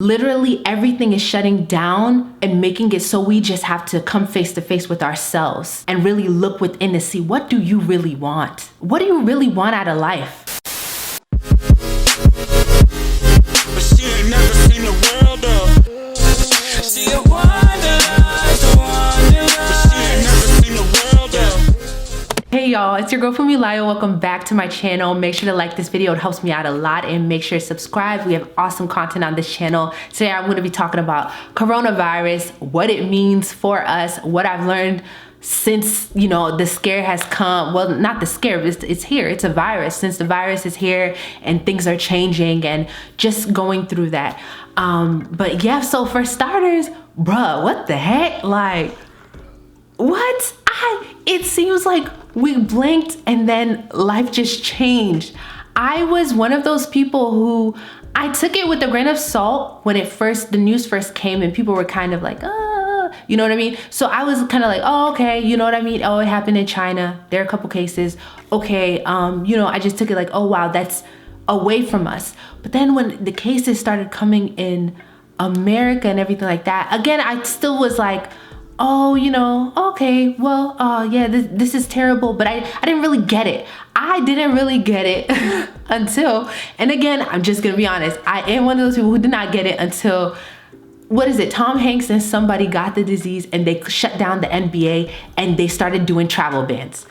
Literally everything is shutting down and making it so we just have to come face to face with ourselves and really look within to see, what do you really want? What do you really want out of life? But she ain't never seen the world though. She a wanderer, but she ain't never seen the world though. Hey y'all, it's your girl Funmi-Layo. Welcome back to my channel. Make sure to like this video, it helps me out a lot, and make sure to subscribe. We have awesome content on this channel. Today I'm going to be talking about coronavirus, what it means for us, what I've learned since, you know, the scare has come. Well, not the scare, it's here, it's a virus. Since the virus is here and things are changing and just going through that. But yeah, so for starters, bruh, what the heck? Like, what? It seems like we blinked and then life just changed. I was one of those people who, I took it with a grain of salt when the news first came and people were kind of like, you know what I mean? So I was kind of like, oh, okay, you know what I mean? Oh, it happened in China. There are a couple cases. Okay, you know, I just took it like, oh wow, that's away from us. But then when the cases started coming in America and everything like that, again, I still was like, oh, you know, okay, well, yeah, this is terrible, but I didn't really get it. I didn't really get it until, and again, I'm just gonna be honest, I am one of those people who did not get it until, what is it, Tom Hanks and somebody got the disease and they shut down the NBA and they started doing travel bans.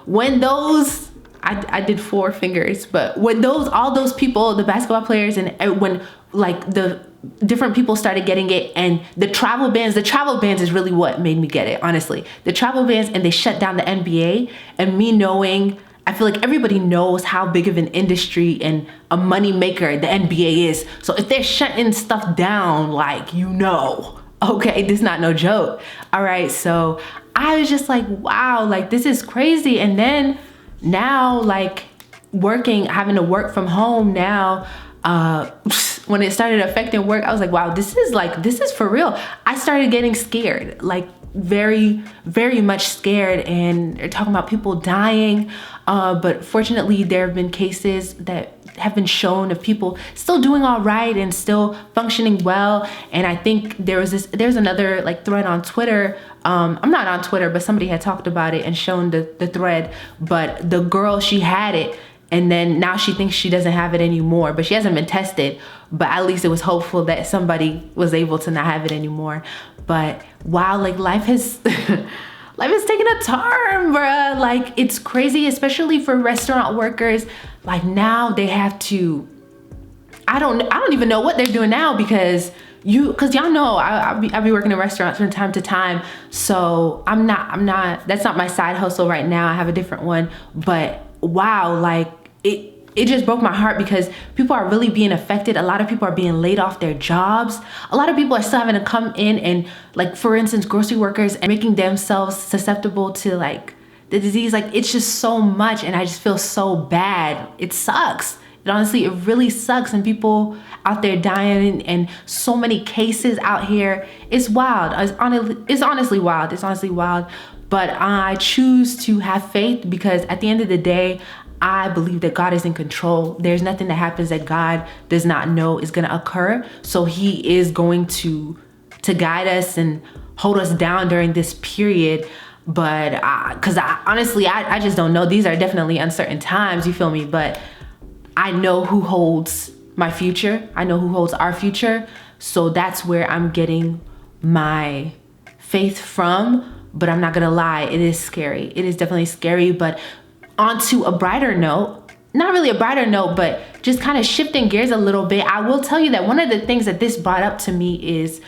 When those, I did 4 fingers, but when all those people, the basketball players, and when like the different people started getting it, and the travel bans is really what made me get it, honestly. The travel bans, and they shut down the NBA, and me knowing, I feel like everybody knows how big of an industry and a money maker the NBA is. So if they're shutting stuff down, like, you know, okay, this is not no joke. All right, so I was just like, wow, like this is crazy. And then now, like having to work from home now, when it started affecting work, I was like, wow, this is for real. I started getting scared, like very, very much scared, and they're talking about people dying. But fortunately, there have been cases that have been shown of people still doing all right and still functioning well. And I think there's another like thread on Twitter. I'm not on Twitter, but somebody had talked about it and shown the thread, but the girl, she had it, and then now she thinks she doesn't have it anymore, but she hasn't been tested. But at least it was hopeful that somebody was able to not have it anymore. But wow, like life has taken a turn, bruh. Like it's crazy, especially for restaurant workers. Like now they have to, I don't even know what they're doing now, because y'all know I'll be working in restaurants from time to time. So that's not my side hustle right now. I have a different one. But wow, like it just broke my heart, because people are really being affected. A lot of people are being laid off their jobs. A lot of people are still having to come in and, like, for instance, grocery workers, and making themselves susceptible to like the disease. Like it's just so much, and I just feel so bad. It sucks. Honestly, it really sucks, and people out there dying, and so many cases out here. It's wild. It's honestly wild. It's honestly wild. But I choose to have faith, because at the end of the day, I believe that God is in control. There's nothing that happens that God does not know is going to occur. So he is going to guide us and hold us down during this period. But because honestly, I just don't know. These are definitely uncertain times, you feel me? But I know who holds my future. I know who holds our future. So that's where I'm getting my faith from. But I'm not gonna lie, it is scary. It is definitely scary. But onto a brighter note, not really a brighter note, but just kind of shifting gears a little bit, I will tell you that one of the things that this brought up to me is,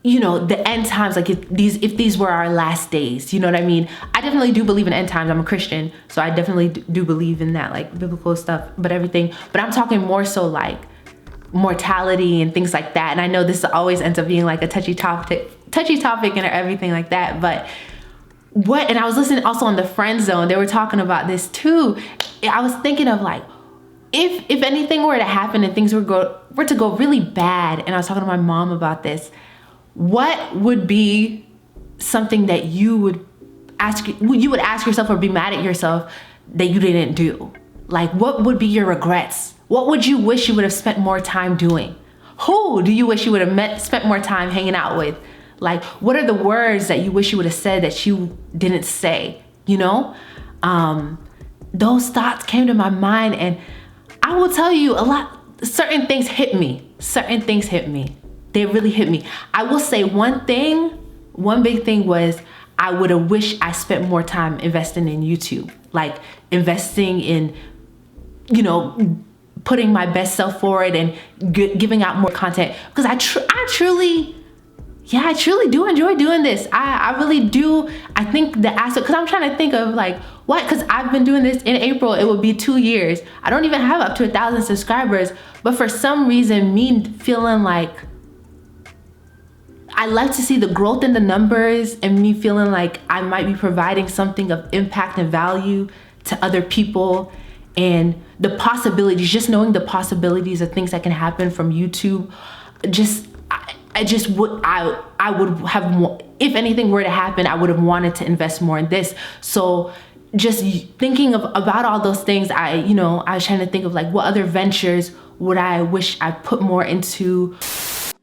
you know, the end times. Like if these were our last days, you know what I mean? I definitely do believe in end times. I'm a Christian, so I definitely do believe in that, like biblical stuff, but everything. But I'm talking more so like mortality and things like that. And I know this always ends up being like a touchy topic and everything like that. But and I was listening also on the Friend Zone, they were talking about this too. I was thinking of like, if anything were to happen and things were to go really bad, and I was talking to my mom about this, what would be something that you would ask yourself or be mad at yourself that you didn't do? Like, what would be your regrets? What would you wish you would have spent more time doing? Who do you wish you would have spent more time hanging out with? Like, what are the words that you wish you would have said that you didn't say, you know? Those thoughts came to my mind, and I will tell you certain things hit me. Certain things hit me. They really hit me. I will say one big thing was I would have wished I spent more time investing in YouTube, like investing in, you know, putting my best self forward and giving out more content, because I truly do enjoy doing this. I really do. I think the aspect, because I'm trying to think of like, what, because I've been doing this in April, it will be 2 years. I don't even have up to 1,000 subscribers, but for some reason, me feeling like, I like to see the growth in the numbers, and me feeling like I might be providing something of impact and value to other people, and the possibilities, just knowing the possibilities of things that can happen from YouTube. I would have, if anything were to happen, I would have wanted to invest more in this. So just thinking about all those things, I was trying to think of like, what other ventures would I wish I put more into.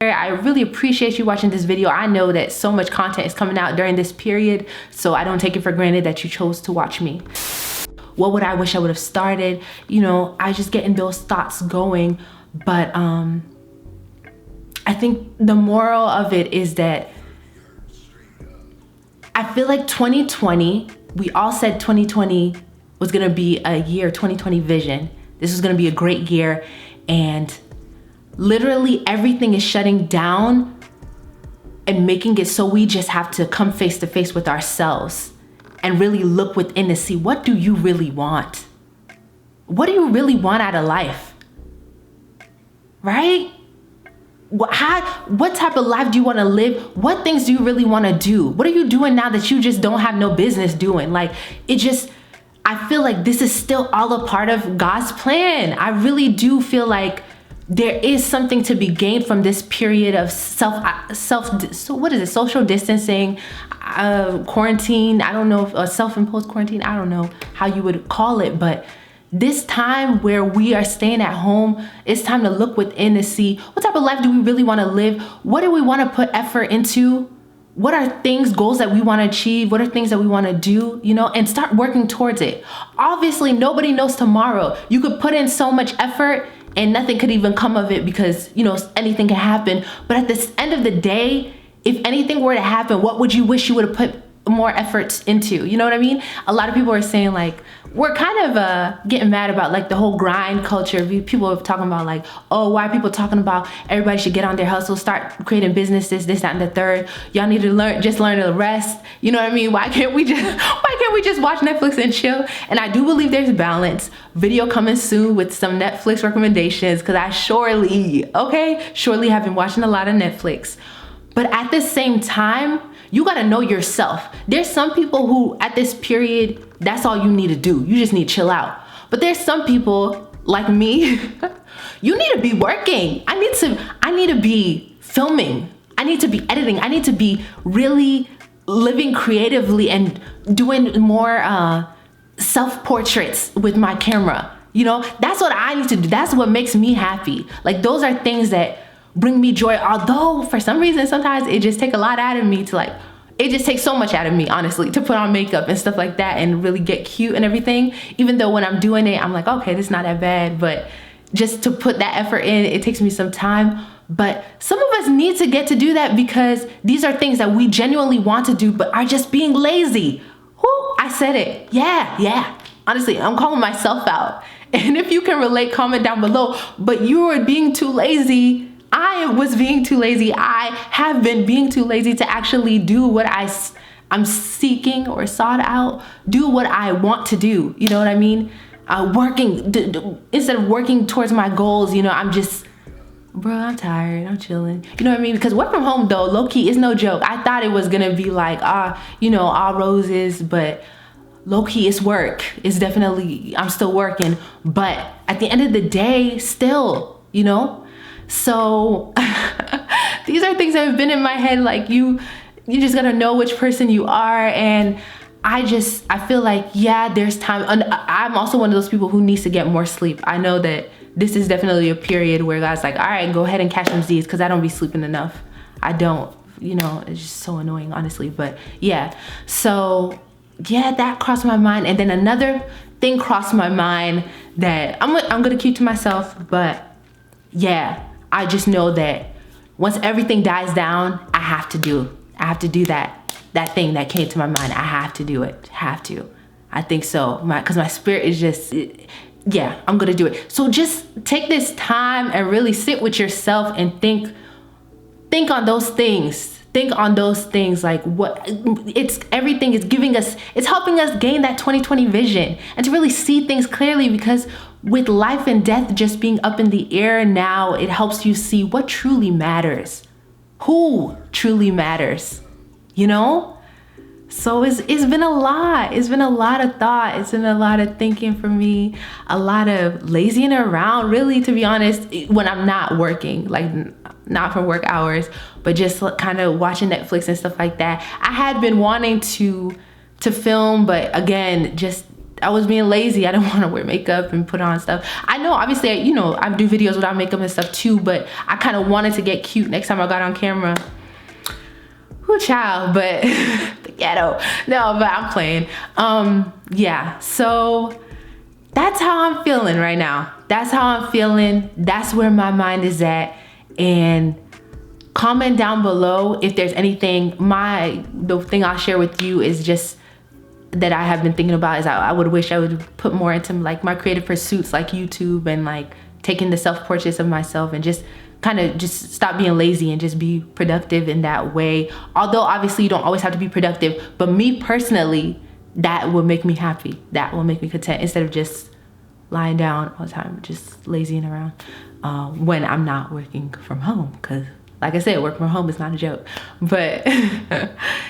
I really appreciate you watching this video. I know that so much content is coming out during this period, so I don't take it for granted that you chose to watch me. What would I wish I would have started? You know, I just getting those thoughts going. But I think the moral of it is that I feel like 2020, we all said 2020 was gonna be a year, 2020 vision. This was gonna be a great year, and literally everything is shutting down and making it so we just have to come face to face with ourselves and really look within to see, what do you really want? What do you really want out of life? Right? What type of life do you want to live? What things do you really want to do? What are you doing now that you just don't have no business doing? Like, I feel like this is still all a part of God's plan. I really do feel like there is something to be gained from this period of social distancing, quarantine. I don't know if self-imposed quarantine, I don't know how you would call it, but this time where we are staying at home, it's time to look within to see, what type of life do we really want to live? What do we want to put effort into? What are goals that we want to achieve? What are things that we want to do, you know, and start working towards it. Obviously, nobody knows tomorrow. You could put in so much effort and nothing could even come of it, because, you know, anything can happen. But at the end of the day, if anything were to happen, what would you wish you would have put more efforts into? You know what I mean? A lot of people are saying, like, we're kind of getting mad about like the whole grind culture. People are talking about like, oh, why are people talking about everybody should get on their hustle, start creating businesses, this, that, and the third. Y'all need to learn the rest. You know what I mean? Why can't we just watch Netflix and chill? And I do believe there's balance. Video coming soon with some Netflix recommendations, because I surely have been watching a lot of Netflix. But at the same time, you gotta know yourself. There's some people who at this period, that's all you need to do. You just need to chill out. But there's some people like me, you need to be working. I need to be filming. I need to be editing. I need to be really living creatively and doing more self-portraits with my camera. You know, that's what I need to do. That's what makes me happy. Like, those are things that bring me joy, although for some reason sometimes it just takes a lot out of me to, like, it just takes so much out of me, honestly, to put on makeup and stuff like that and really get cute and everything. Even though when I'm doing it, I'm like, okay, this is not that bad, but just to put that effort in, it takes me some time. But some of us need to get to do that, because these are things that we genuinely want to do but are just being lazy. Whoo, I said it. Yeah. Honestly, I'm calling myself out. And if you can relate, comment down below. But you are being too lazy. I was being too lazy. I have been being too lazy to actually do what I'm seeking or sought out. Do what I want to do. You know what I mean? Instead of working towards my goals, you know, I'm just, bro, I'm tired. I'm chilling. You know what I mean? Because work from home, though, low-key, is no joke. I thought it was going to be like, you know, all roses, but low-key, it's work. It's definitely, I'm still working. But at the end of the day, still, you know? So these are things that have been in my head. Like, you just gotta know which person you are. And I feel like, yeah, there's time. And I'm also one of those people who needs to get more sleep. I know that this is definitely a period where God's like, all right, go ahead and catch them Z's, because I don't be sleeping enough. I don't, you know, it's just so annoying, honestly. But yeah, so yeah, that crossed my mind. And then another thing crossed my mind that I'm gonna keep to myself, but yeah, I just know that once everything dies down, I have to do that thing that came to my mind. I have to do it, I think so, because my spirit is just, yeah, I'm gonna do it. So just take this time and really sit with yourself and think on those things. Think on those things, like everything is giving us, it's helping us gain that 2020 vision and to really see things clearly, because with life and death just being up in the air now, it helps you see what truly matters, who truly matters, you know? So it's been a lot. It's been a lot of thought. It's been a lot of thinking for me, a lot of lazying around, really, to be honest, when I'm not working, like not for work hours, but just kind of watching Netflix and stuff like that. I had been wanting to film, but again, just I was being lazy. I didn't want to wear makeup and put on stuff. I know, obviously, you know, I do videos without makeup and stuff too, but I kind of wanted to get cute next time I got on camera. Whoo, child, but the ghetto. No, but I'm playing. Yeah, so that's how I'm feeling right now. That's how I'm feeling. That's where my mind is at. And comment down below if there's anything. The thing I'll share with you is just that I have been thinking about is I would wish I would put more into like my creative pursuits, like YouTube, and like taking the self-portraits of myself, and just kind of just stop being lazy and just be productive in that way. Although obviously you don't always have to be productive, but me personally, that will make me happy. That will make me content, instead of just lying down all the time, just lazying around when I'm not working from home. Because like I said, work from home is not a joke. But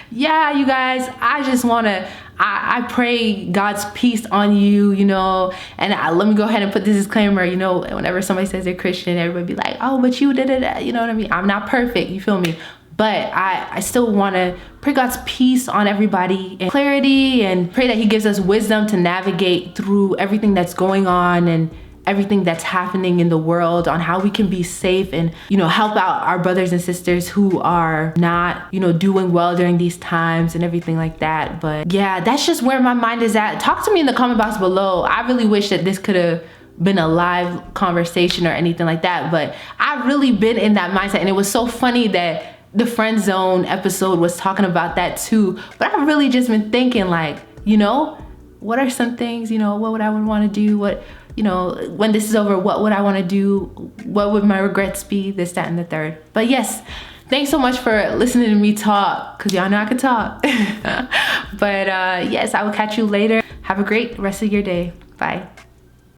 yeah, you guys, I just want to, I pray God's peace on you, you know. And let me go ahead and put this disclaimer, you know, whenever somebody says they're Christian, everybody be like, oh, but you da-da-da, you know what I mean? I'm not perfect, you feel me? But I still want to pray God's peace on everybody and clarity, and pray that he gives us wisdom to navigate through everything that's going on and everything that's happening in the world, on how we can be safe and, you know, help out our brothers and sisters who are not, you know, doing well during these times and everything like that. But yeah, that's just where my mind is at. Talk to me in the comment box below. I really wish that this could have been a live conversation or anything like that, but I've really been in that mindset. And it was so funny that the friend zone episode was talking about that too. But I've really just been thinking, like, you know, what are some things, you know, what would I want to do? What, you know, when this is over, what would I want to do? What would my regrets be? This, that, and the third. But yes, thanks so much for listening to me talk, because y'all know I can talk. But yes, I will catch you later. Have a great rest of your day. Bye.